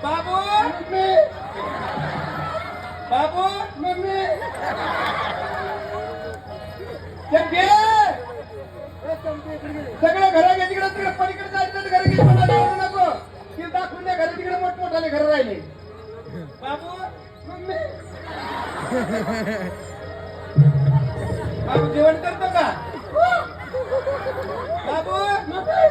बाबू mummy बाबू mummy चंगे सगळं घरा घे तिकडे तिकडे पलीकडे जायचं तर घरी घेऊन जाऊ नको ती दाखवून द्या घरी तिकडे मोठमोठाले घर राहिले बाबू मम्मी बाबू जेवण करतो का बाबू मम्मी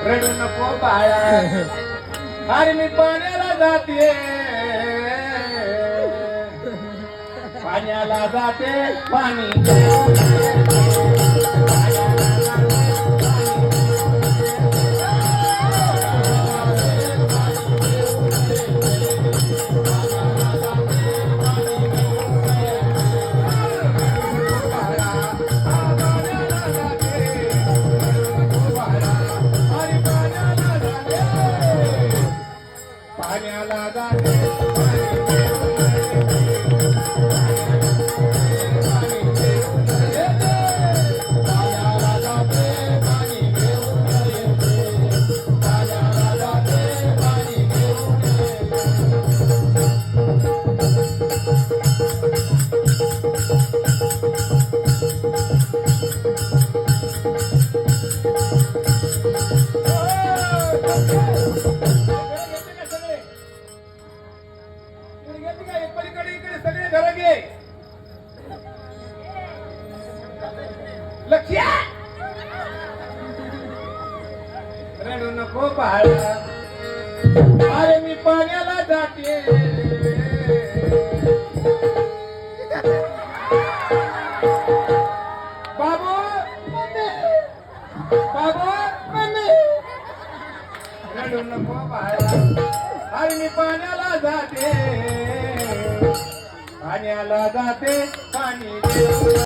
रडू नको बाळा अरे मी पाण्याला जाते पाण्याला जाते पाणी पाण्याला जाते लक्ष्या रडू नको बाळा अरे मी पाण्याला जाते बाबू बाबू रडू नको बाळा अरे मी पाण्याला जाते पाण्याला जाते पाणी